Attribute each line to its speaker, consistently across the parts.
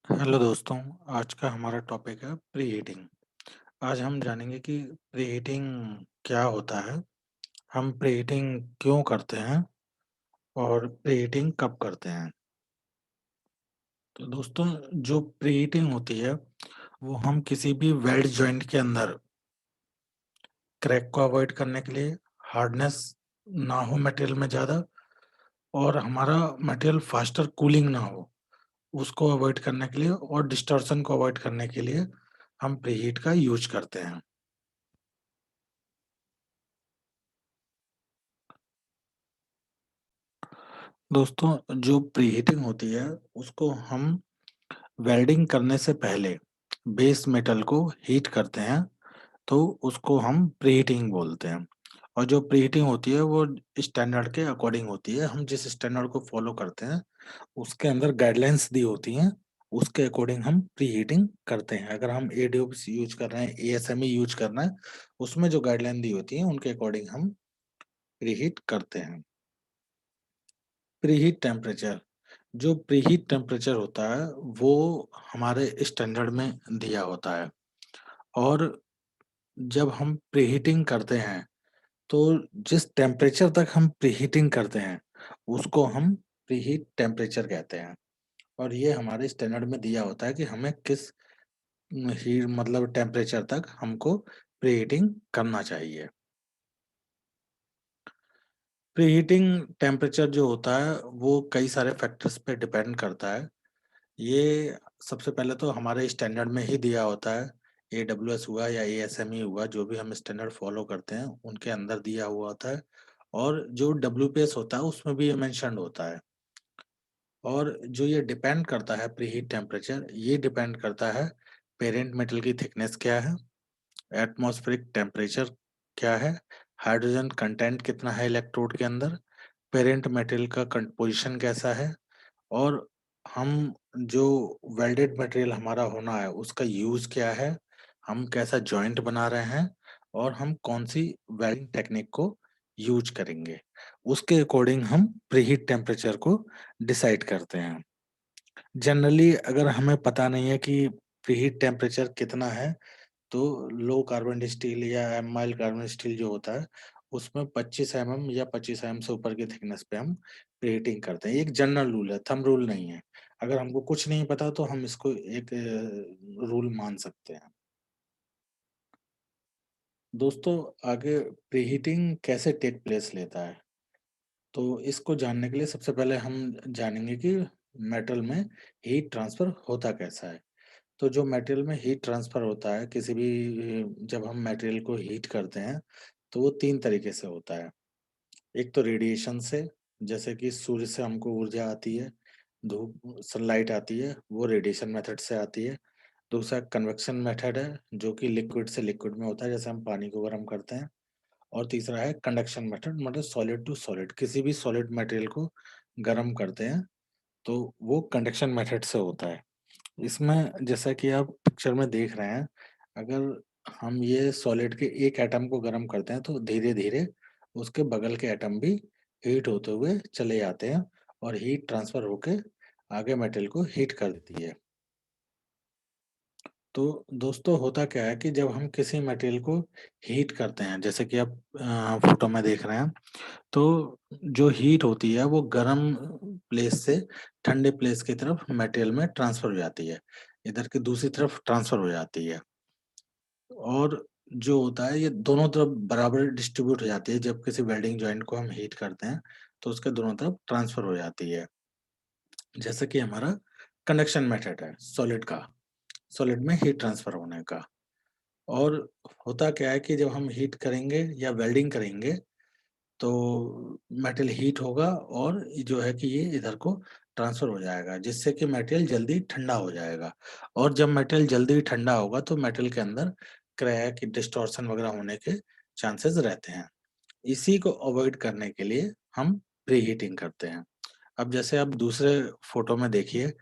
Speaker 1: Hello दोस्तों, आज का हमारा टॉपिक है प्री हीटिंग। आज हम जानेंगे कि प्री हीटिंग क्या होता है, हम प्री हीटिंग क्यों करते हैं और प्री हीटिंग कब करते हैं। तो दोस्तों, जो प्री हीटिंग होती है वो हम किसी भी वेल्ड जॉइंट के अंदर क्रैक को अवॉइड करने के लिए, हार्डनेस ना हो मटेरियल में ज़्यादा और हमारा मटेरियल फास्टर कूलिंग ना हो, उसको अवॉइड करने के लिए और डिस्टॉर्शन को अवॉइड करने के लिए हम प्री हीट का यूज करते हैं। दोस्तों, जो प्रीहीटिंग होती है उसको हम वेल्डिंग करने से पहले बेस मेटल को हीट करते हैं, तो उसको हम प्रीहीटिंग बोलते हैं। और जो प्रीहीटिंग होती है वो स्टैंडर्ड के अकॉर्डिंग होती है। हम जिस स्टैंडर्ड को फॉलो करते हैं उसके अंदर गाइडलाइंस दी होती हैं, उसके अकॉर्डिंग हम प्रीहीटिंग करते हैं। अगर हम एडोब्स यूज कर रहे हैं, एएसएमई यूज करना है, उसमें जो गाइडलाइन दी होती है उनके अकॉर्डिंग हम प्रीहीट करते हैं। प्रीहीट टेम्परेचर, जो प्रीहीट टेम्परेचर होता है वो हमारे स्टैंडर्ड में दिया होता है। और जब हम प्रीहीटिंग करते हैं तो जिस टेम्परेचर तक हम प्रीहीटिंग करते हैं उसको हम प्रीहीट टेम्परेचर कहते हैं। और ये हमारे स्टैंडर्ड में दिया होता है कि हमें किस हीट मतलब टेम्परेचर तक हमको प्रीहीटिंग करना चाहिए। प्रीहीटिंग टेम्परेचर जो होता है वो कई सारे फैक्टर्स पे डिपेंड करता है। ये सबसे पहले तो हमारे स्टैंडर्ड में ही दिया होता है। एडब्ल्यूएस हुआ या एएसएमई हुआ, जो भी हम स्टैंडर्ड फॉलो करते हैं उनके अंदर दिया हुआ होता है। और जो डब्ल्यूपीएस होता है उसमें भी ये मेंशन्ड होता है। और जो ये डिपेंड करता है प्रीहीट टेम्परेचर, ये डिपेंड करता है पेरेंट मेटल की थिकनेस क्या है, एटमॉस्फेरिक टेम्परेचर क्या है, हाइड्रोजन कंटेंट कितना है इलेक्ट्रोड के अंदर, पेरेंट मेटल का कंपोजिशन कैसा है, और हम जो वेल्डेड मटेरियल हमारा होना है उसका यूज क्या है, हम कैसा जॉइंट बना रहे हैं और हम कौन सी वेल्डिंग टेक्निक को यूज करेंगे, उसके अकॉर्डिंग हम प्रीहीट टेम्परेचर को डिसाइड करते हैं। जनरली अगर हमें पता नहीं है कि प्रीहीट टेम्परेचर कितना है, तो लो कार्बन स्टील या माइल्ड कार्बन स्टील जो होता है उसमें 25 या 25 से ऊपर की थिकनेस पे हम प्रीहीटिंग करते हैं। ये एक जनरल रूल है, थंब रूल नहीं है। अगर हमको कुछ नहीं पता तो हम इसको एक रूल मान सकते हैं। दोस्तों, आगे प्रीहीटिंग कैसे टेक प्लेस लेता है, तो इसको जानने के लिए सबसे पहले हम जानेंगे कि मेटल में हीट ट्रांसफर होता कैसा है। तो जो मटेरियल में हीट ट्रांसफर होता है किसी भी, जब हम मटेरियल को हीट करते हैं तो वो 3 तरीके से होता है। एक तो रेडिएशन से, जैसे कि सूर्य से हमको ऊर्जा आती है, धूप सनलाइट आती है, वो रेडिएशन मेथड से आती है। दूसरा कन्वेक्शन मेथड है जो कि लिक्विड से लिक्विड में होता है, जैसे हम पानी को गर्म करते हैं। और तीसरा है कंडक्शन मेथड, मतलब सॉलिड टू सॉलिड, किसी भी सॉलिड मटेरियल को गर्म करते हैं तो वो कंडक्शन मेथड से होता है। इसमें जैसा कि आप पिक्चर में देख रहे हैं, अगर हम ये सॉलिड के एक एटम को गर्म करते हैं तो धीरे-धीरे उसके बगल के एटम भी हीट होते हुए चले जाते हैं और हीट ट्रांसफर होके आगे मेटल को हीट कर देती है। तो दोस्तों, होता क्या है कि जब हम किसी मटेरियल को हीट करते हैं, जैसे कि आप फोटो में देख रहे हैं, तो जो हीट होती है वो गर्म प्लेस से ठंडे प्लेस की तरफ मटेरियल में ट्रांसफर हो जाती है, इधर की दूसरी तरफ ट्रांसफर हो जाती है। और जो होता है ये दोनों तरफ बराबर डिस्ट्रीब्यूट हो जाती है। जब किसी वेल्डिंग जॉइंट को हम हीट करते हैं तो उसके दोनों तरफ ट्रांसफर हो जाती है। जैसे कि हमारा कंडक्शन मेथड है सॉलिड का, सॉलिड में हीट ट्रांसफर होने का। और होता क्या है कि जब हम हीट करेंगे या वेल्डिंग करेंगे तो मेटल हीट होगा और ये जो है कि ये इधर को ट्रांसफर हो जाएगा, जिससे कि मटेरियल जल्दी ठंडा हो जाएगा। और जब मटेरियल जल्दी ठंडा होगा तो मेटल के अंदर क्रैक, डिस्टॉर्शन वगैरह होने के चांसेस रहते हैं। इसी को अवॉइड करने के लिए हम प्रीहीटिंग करते हैं। अब जैसे आप दूसरे फोटो में देखिए,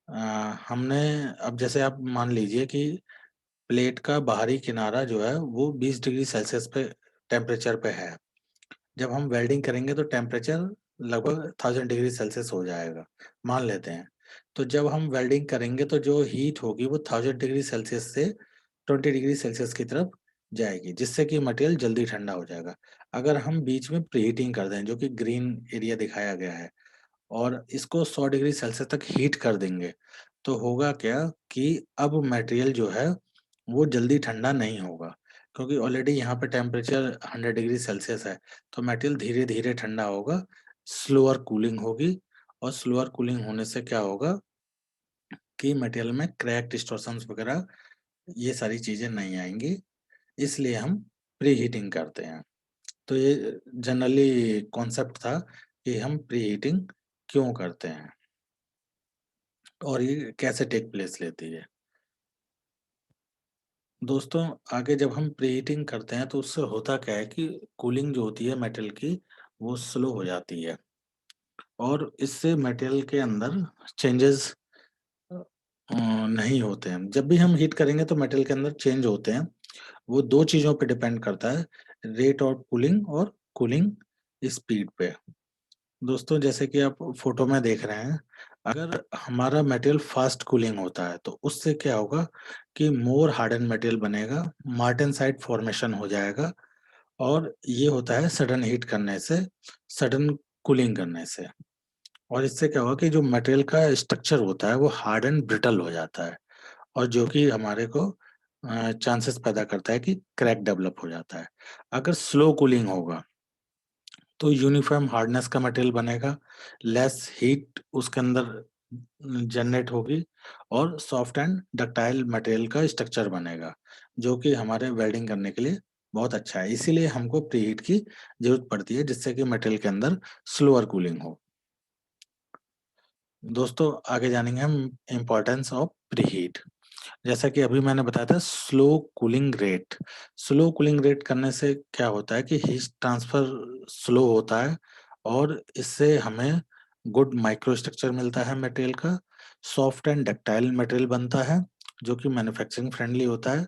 Speaker 1: हमने, अब जैसे आप मान लीजिए कि प्लेट का बाहरी किनारा जो है वो 20 डिग्री सेल्सियस पे टेम्परेचर पे है। जब हम वेल्डिंग करेंगे तो टेम्परेचर लगभग 1000 डिग्री सेल्सियस हो जाएगा, मान लेते हैं। तो जब हम वेल्डिंग करेंगे तो जो हीट होगी वो 1000 डिग्री सेल्सियस से 20 डिग्री सेल्सियस की तरफ जाएगी, जिससे कि मटेरियल जल्दी ठंडा हो जाएगा। अगर हम बीच में प्रीहीटिंग कर दें, जो कि ग्रीन एरिया दिखाया गया है, और इसको 100 डिग्री सेल्सियस तक हीट कर देंगे, तो होगा क्या कि अब मटेरियल जो है वो जल्दी ठंडा नहीं होगा, क्योंकि ऑलरेडी यहाँ पे टेम्परेचर 100 डिग्री सेल्सियस है, तो मटेरियल धीरे-धीरे ठंडा होगा, स्लोअर कूलिंग होगी, और स्लोअर कूलिंग होने से क्या होगा कि मटेरियल में क्रैक, डिस्टॉर्शंस वगैरह ये सारी चीज़ें नहीं आएँगी, इसलिए हम प्रीहीटिंग करते हैं। तो ये जनरली कॉन्सेप्ट था कि हम प्रीहीटिंग क्यों करते हैं और ये कैसे टेक प्लेस लेती है। दोस्तों, आगे जब हम प्रीहीटिंग करते हैं तो उससे होता क्या है कि कूलिंग जो होती है मेटल की, वो स्लो हो जाती है, और इससे मटेरियल के अंदर चेंजेस नहीं होते हैं। जब भी हम हीट करेंगे तो मटेरियल के अंदर चेंज होते हैं। वो 2 चीज़ों पे डिपेंड करता है, रेट ऑफ कूलिंग और कूलिंग स्पीड पे। दोस्तों, जैसे कि आप फ़ोटो में देख रहे हैं, अगर हमारा मटेरियल फ़ास्ट कूलिंग होता है, तो उससे क्या होगा कि मोर हार्डन्ड मटेरियल बनेगा, मार्टेनसाइट फॉर्मेशन हो जाएगा, और ये होता है सडन हीट करने से, सडन कूलिंग करने से। और इससे क्या होगा कि जो मटेरियल का स्ट्रक्चर होता है, वो हार्ड एंड ब्रिटल हो जाता है, और जो कि हमारे को चांसेस पैदा करता है कि क्रैक डेवलप हो जाता है। अगर स्लो कूलिंग होगा, तो यूनिफ़ॉर्म हार्डनेस का मटेरियल बनेगा, लेस हीट उसके अंदर जनरेट होगी, और सॉफ्ट एंड डक्टाइल मटेरियल का स्ट्रक्चर बनेगा, जो कि हमारे वेल्डिंग करने के लिए बहुत अच्छा है। इसीलिए हमको प्रीहीट की ज़रूरत पड़ती है, जिससे कि मटेरियल के अंदर स्लोअर कूलिंग हो। दोस्तों, आगे जानेंगे हम इम्पोर्टेंस ऑफ प्रीहीट। जैसा कि अभी मैंने बताया था, slow cooling rate. Slow cooling rate करने से क्या होता है कि हीट ट्रांसफर स्लो होता है, और इससे हमें गुड माइक्रो स्ट्रक्चर मिलता है मटेरियल का, सॉफ्ट एंड डक्टाइल मटेरियल बनता है, जो कि मैन्युफैक्चरिंग फ्रेंडली होता है,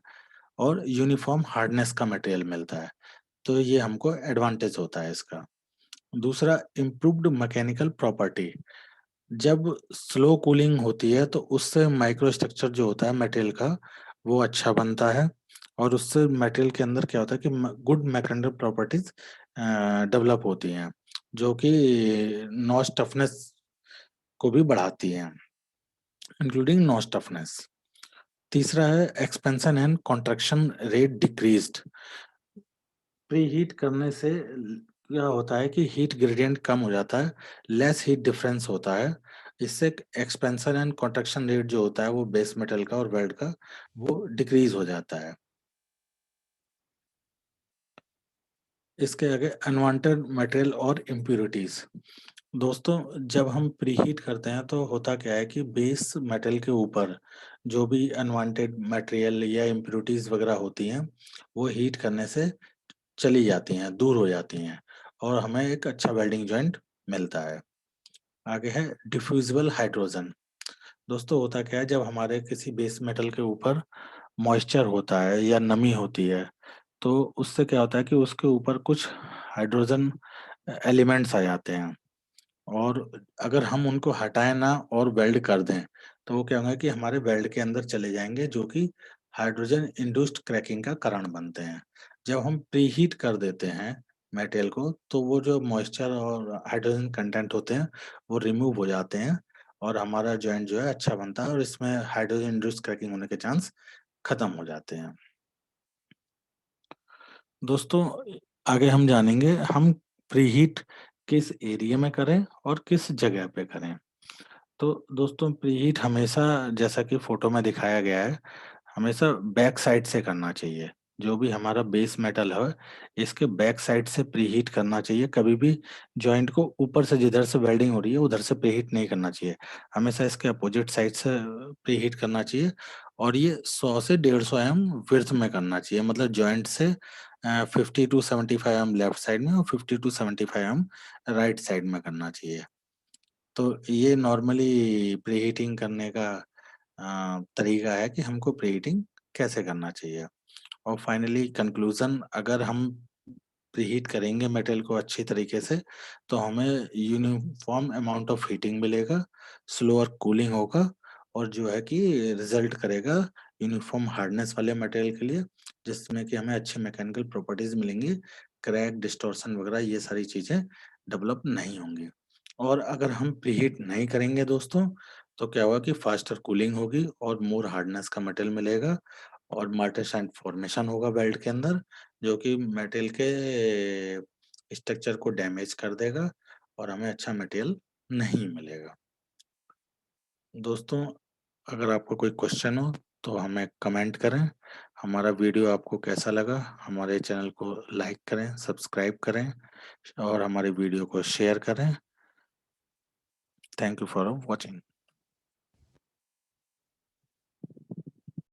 Speaker 1: और यूनिफॉर्म हार्डनेस का मटेरियल मिलता है। तो ये हमको एडवांटेज होता है इसका। दूसरा, इम्प्रूव्ड मैकेनिकल प्रॉपर्टी। जब स्लो कूलिंग होती है तो उससे माइक्रो स्ट्रक्चर जो होता है मटेरियल का, वो अच्छा बनता है, और उससे मटेरियल के अंदर क्या होता है कि गुड मैकेनिकल प्रॉपर्टीज डेवलप होती हैं, जो कि नॉच टफनेस को भी बढ़ाती हैं, इंक्लूडिंग नॉच टफनेस। तीसरा है expansion and contraction rate decreased. Preheat करने से क्या होता है कि हीट ग्रेडियंट कम हो जाता है, लेस हीट डिफरेंस होता है। इससे एक्सपेंशन एंड कॉन्ट्रैक्शन रेट जो होता है वो बेस मेटल का और वेल्ड का, वो डिक्रीज हो जाता है। इसके आगे अनवांटेड मटेरियल और इम्प्यूरिटीज। दोस्तों, जब हम प्रीहीट करते हैं तो होता क्या है कि बेस मेटल के ऊपर जो भी अनवांटेड मटेरियल या इम्प्यूरिटीज वगैरह होती हैं, वो हीट करने से चली जाती हैं, दूर हो जाती हैं, और हमें एक अच्छा वेल्डिंग जॉइंट मिलता है। आगे है डिफ्यूजिबल हाइड्रोजन। दोस्तों, होता क्या है, जब हमारे किसी बेस मेटल के ऊपर मॉइस्चर होता है या नमी होती है, तो उससे क्या होता है कि उसके ऊपर कुछ हाइड्रोजन एलिमेंट्स आ जाते हैं, और अगर हम उनको हटाएं ना और वेल्ड कर दें, तो वो क्या होगा कि हमारे वेल्ड के अंदर चले जाएंगे, जो कि हाइड्रोजन इंड्यूस्ड क्रैकिंग का कारण बनते हैं। जब हम प्रीहीट कर देते हैं मटेरियल को, तो वो जो मॉइस्चर और हाइड्रोजन कंटेंट होते हैं, वो रिमूव हो जाते हैं, और हमारा जॉइंट जो है अच्छा बनता है, और इसमें हाइड्रोजन इंड्यूस्ड क्रैकिंग होने के चांस खत्म हो जाते हैं। दोस्तों, आगे हम जानेंगे हम प्रीहीट किस एरिया में करें और किस जगह पे करें। तो दोस्तों, प्रीहीट हमेशा, जैसा कि फोटो में दिखाया गया है, हमेशा बैक साइड से करना चाहिए। जो भी हमारा बेस मेटल है, इसके बैक साइड से प्रीहीट करना चाहिए। कभी भी जॉइंट को ऊपर से, जिधर से वेल्डिंग हो रही है उधर से प्रीहीट नहीं करना चाहिए, हमेशा इसके अपोजिट साइड से प्रीहीट करना चाहिए। और ये 100 से 150 एम विड्थ में करना चाहिए, मतलब जॉइंट से 50 टू 75 एम लेफ्ट साइड में, और 50 टू 75 एम राइट साइड में करना चाहिए। तो ये नॉर्मली प्रीहीटिंग करने का तरीका है कि हमको प्रीहीटिंग कैसे करना चाहिए। और फाइनली कंक्लूजन, अगर हम प्रीहीट करेंगे मटेरियल को अच्छी तरीके से, तो हमें यूनिफॉर्म अमाउंट ऑफ हीटिंग मिलेगा, स्लोअर कूलिंग होगा और जो है कि रिजल्ट करेगा यूनिफॉर्म हार्डनेस वाले मटेरियल के लिए, जिसमें कि हमें अच्छी मैकेनिकल प्रॉपर्टीज मिलेंगी, क्रैक, डिस्टॉर्शन वगैरह ये सारी चीजें डेवलप नहीं होंगी। और अगर हम प्रीहीट नहीं करेंगे दोस्तों, तो क्या होगा कि फास्टर कूलिंग होगी और मोर हार्डनेस का मटेरियल मिलेगा और मार्टेसाइट फॉर्मेशन होगा वेल्ड के अंदर, जो कि मटेरियल के स्ट्रक्चर को डैमेज कर देगा और हमें अच्छा मटेरियल नहीं मिलेगा। दोस्तों, अगर आपको कोई क्वेश्चन हो तो हमें कमेंट करें। हमारा वीडियो आपको कैसा लगा, हमारे चैनल को लाइक करें, सब्सक्राइब करें और हमारे वीडियो को शेयर करें। Thank you for watching.